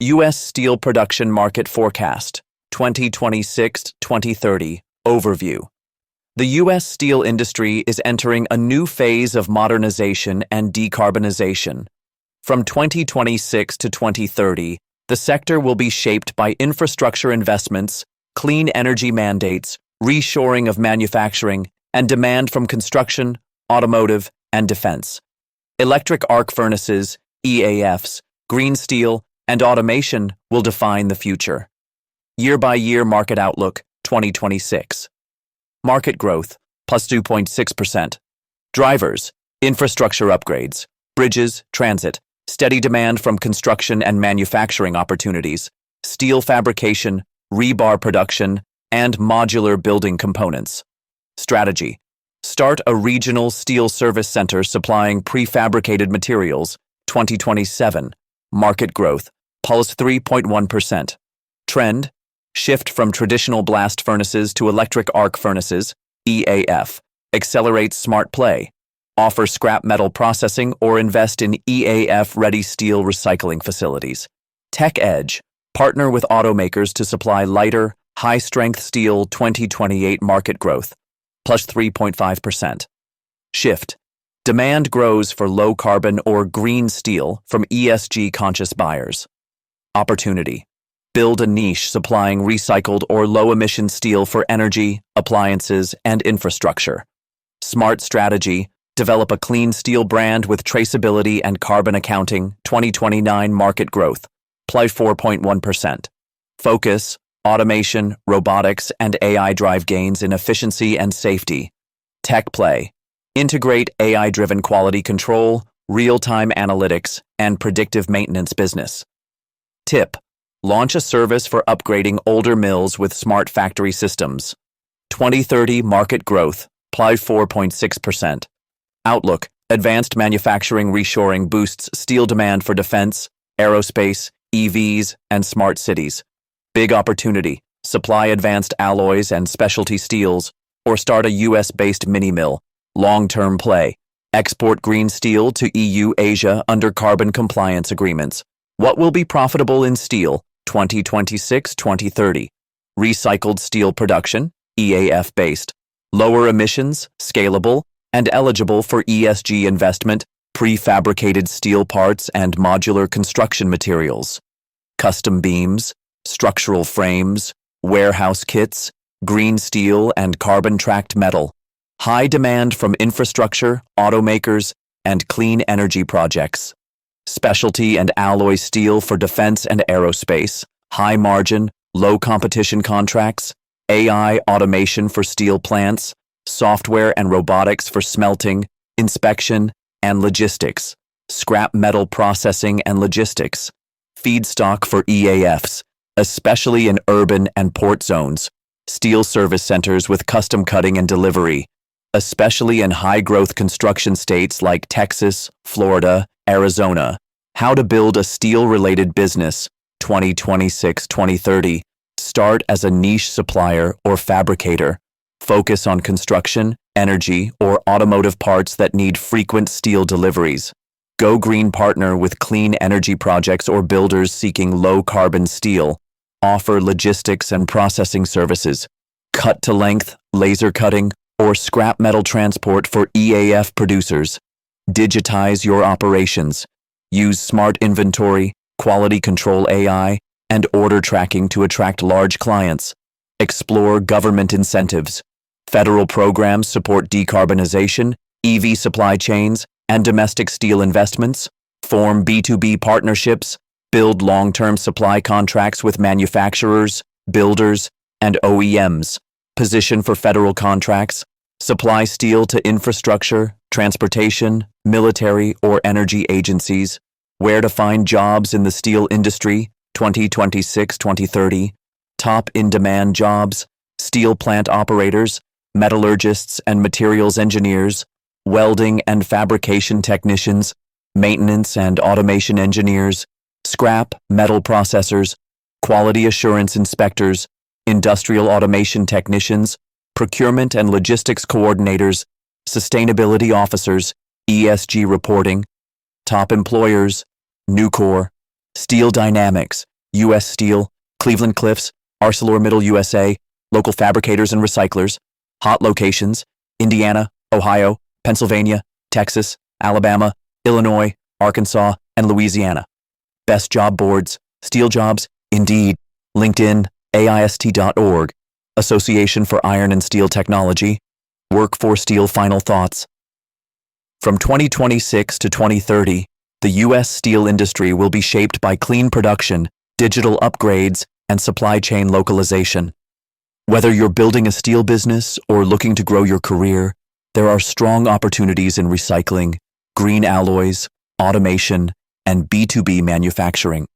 U.S. Steel Production Market Forecast, 2026-2030, Overview. The U.S. steel industry is entering a new phase of modernization and decarbonization. From 2026 to 2030, the sector will be shaped by infrastructure investments, clean energy mandates, reshoring of manufacturing, and demand from construction, automotive, and defense. Electric arc furnaces, EAFs, green steel, and automation will define the future. Year-by-year market outlook, 2026. Market growth, plus 2.6%. Drivers, infrastructure upgrades, bridges, transit, steady demand from construction and manufacturing opportunities, steel fabrication, rebar production, and modular building components. Strategy, start a regional steel service center supplying prefabricated materials, 2027. Market growth, plus 3.1%. Trend, shift from traditional blast furnaces to electric arc furnaces, EAF. Accelerate smart play. Offer scrap metal processing or invest in EAF-ready steel recycling facilities. Tech edge, partner with automakers to supply lighter, high-strength steel 2028 market growth, plus 3.5%. Shift, demand grows for low-carbon or green steel from ESG-conscious buyers. Opportunity, build a niche supplying recycled or low-emission steel for energy, appliances, and infrastructure. Smart strategy, develop a clean steel brand with traceability and carbon accounting, 2029 market growth, plus 4.1%. Focus, automation, robotics, and AI drive gains in efficiency and safety. Tech play, integrate AI-driven quality control, real-time analytics, and predictive maintenance business. Tip, launch a service for upgrading older mills with smart factory systems. 2030 market growth, plus 4.6%. Outlook, advanced manufacturing reshoring boosts steel demand for defense, aerospace, EVs, and smart cities. Big opportunity, supply advanced alloys and specialty steels, or start a US-based mini-mill. Long-term play, export green steel to EU Asia under carbon compliance agreements. What will be profitable in steel, 2026-2030? Recycled steel production, EAF-based. Lower emissions, scalable, and eligible for ESG investment, prefabricated steel parts and modular construction materials. Custom beams, structural frames, warehouse kits, green steel and carbon-tracked metal. High demand from infrastructure, automakers, and clean energy projects. Specialty and alloy steel for defense and aerospace. High margin, low competition contracts. AI automation for steel plants. Software and robotics for smelting, inspection, and logistics. Scrap metal processing and logistics. Feedstock for EAFs, especially in urban and port zones. Steel service centers with custom cutting and delivery, especially in high-growth construction states like Texas, Florida, Arizona. How to build a steel-related business, 2026-2030. Start as a niche supplier or fabricator. Focus on construction, energy, or automotive parts that need frequent steel deliveries. Go green, partner with clean energy projects or builders seeking low-carbon steel. Offer logistics and processing services. Cut to length, laser cutting, or scrap metal transport for EAF producers. Digitize your operations. Use smart inventory, quality control AI, and order tracking to attract large clients. Explore government incentives. Federal programs support decarbonization, EV supply chains, and domestic steel investments. Form B2B partnerships. Build long-term supply contracts with manufacturers, builders, and OEMs. Position for federal contracts. Supply steel to infrastructure, transportation, military, or energy agencies. Where to find jobs in the steel industry, 2026-2030. Top in-demand jobs, steel plant operators, metallurgists and materials engineers, welding and fabrication technicians, maintenance and automation engineers, scrap metal processors, quality assurance inspectors, industrial automation technicians, procurement and logistics coordinators, sustainability officers, ESG reporting. Top employers, Nucor, Steel Dynamics, U.S. Steel, Cleveland Cliffs, ArcelorMittal USA, local fabricators and recyclers, hot locations, Indiana, Ohio, Pennsylvania, Texas, Alabama, Illinois, Arkansas, and Louisiana. Best job boards, steel jobs, Indeed, LinkedIn, AIST.org, Association for Iron and Steel Technology, Work for Steel. Final thoughts. From 2026 to 2030, the U.S. steel industry will be shaped by clean production, digital upgrades, and supply chain localization. Whether you're building a steel business or looking to grow your career, there are strong opportunities in recycling, green alloys, automation, and B2B manufacturing.